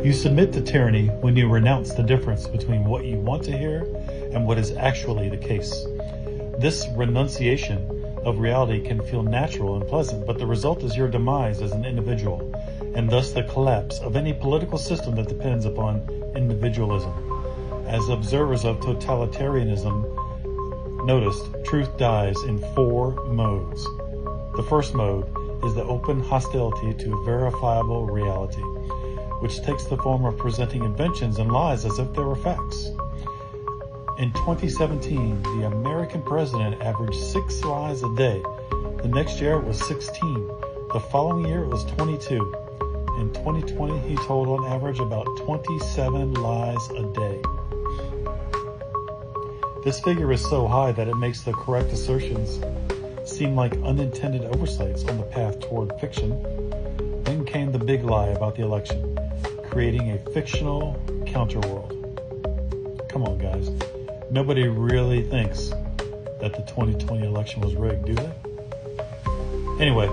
You submit to tyranny when you renounce the difference between what you want to hear and what is actually the case. This renunciation of reality can feel natural and pleasant, but the result is your demise as an individual, and thus the collapse of any political system that depends upon individualism. As observers of totalitarianism noticed, truth dies in 4 modes. The first mode is the open hostility to verifiable reality, which takes the form of presenting inventions and lies as if they were facts. In 2017, the American president averaged 6 lies a day. The next year it was 16. The following year it was 22. In 2020, he told on average about 27 lies a day. This figure is so high that it makes the correct assertions seem like unintended oversights on the path toward fiction. Then came the big lie about the election, creating a fictional counterworld. Come on, guys. Nobody really thinks that the 2020 election was rigged, do they? Anyway,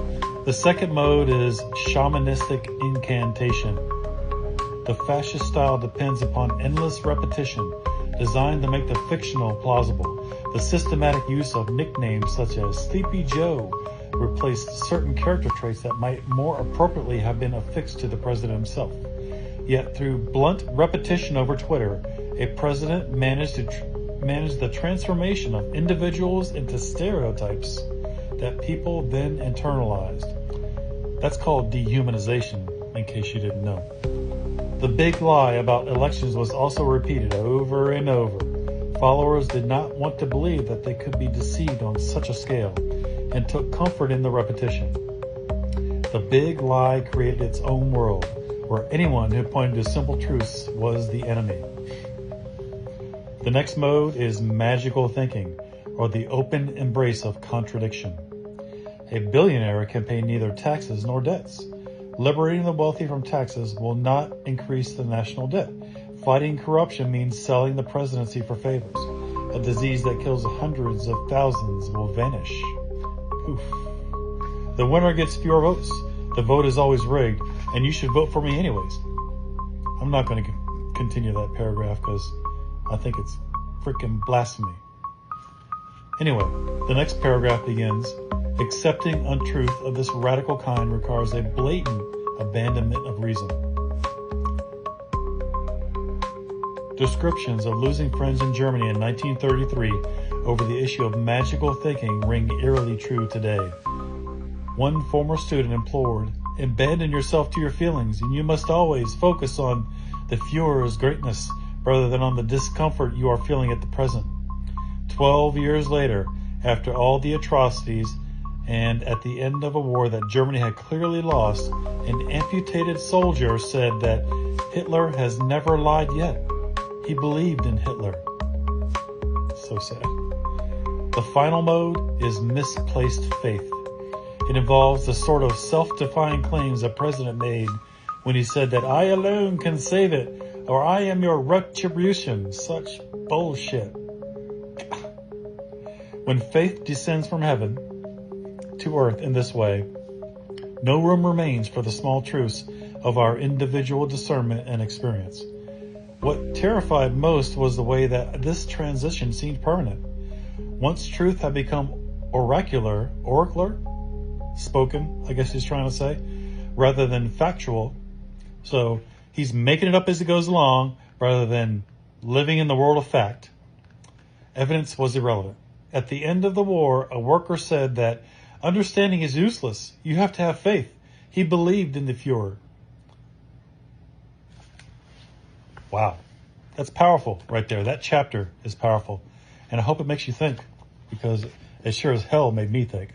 the second mode is shamanistic incantation. The fascist style depends upon endless repetition, designed to make the fictional plausible. The systematic use of nicknames such as Sleepy Joe replaced certain character traits that might more appropriately have been affixed to the president himself. Yet through blunt repetition over Twitter, a president managed the transformation of individuals into stereotypes that people then internalized. That's called dehumanization, in case you didn't know. The big lie about elections was also repeated over and over. Followers did not want to believe that they could be deceived on such a scale and took comfort in the repetition. The big lie created its own world, where anyone who pointed to simple truths was the enemy. The next mode is magical thinking, or the open embrace of contradiction. A billionaire can pay neither taxes nor debts. Liberating the wealthy from taxes will not increase the national debt. Fighting corruption means selling the presidency for favors. A disease that kills hundreds of thousands will vanish. Poof. The winner gets fewer votes. The vote is always rigged, and you should vote for me anyways. I'm not going to continue that paragraph because I think it's freaking blasphemy. Anyway, the next paragraph begins, accepting untruth of this radical kind requires a blatant abandonment of reason. Descriptions of losing friends in Germany in 1933 over the issue of magical thinking ring eerily true today. One former student implored, abandon yourself to your feelings, and you must always focus on the Führer's greatness rather than on the discomfort you are feeling at the present. 12 years later, after all the atrocities and at the end of a war that Germany had clearly lost, an amputated soldier said that Hitler has never lied yet. He believed in Hitler. So sad. The final mode is misplaced faith. It involves the sort of self-defying claims the president made when he said that I alone can save it, or I am your retribution. Such bullshit. When faith descends from heaven to earth in this way, no room remains for the small truths of our individual discernment and experience. What terrified most was the way that this transition seemed permanent. Once truth had become oracular, spoken, I guess he's trying to say, rather than factual. So he's making it up as he goes along rather than living in the world of fact. Evidence was irrelevant. At the end of the war, a worker said that understanding is useless. You have to have faith. He believed in the Führer. Wow. That's powerful right there. That chapter is powerful. And I hope it makes you think, because it sure as hell made me think.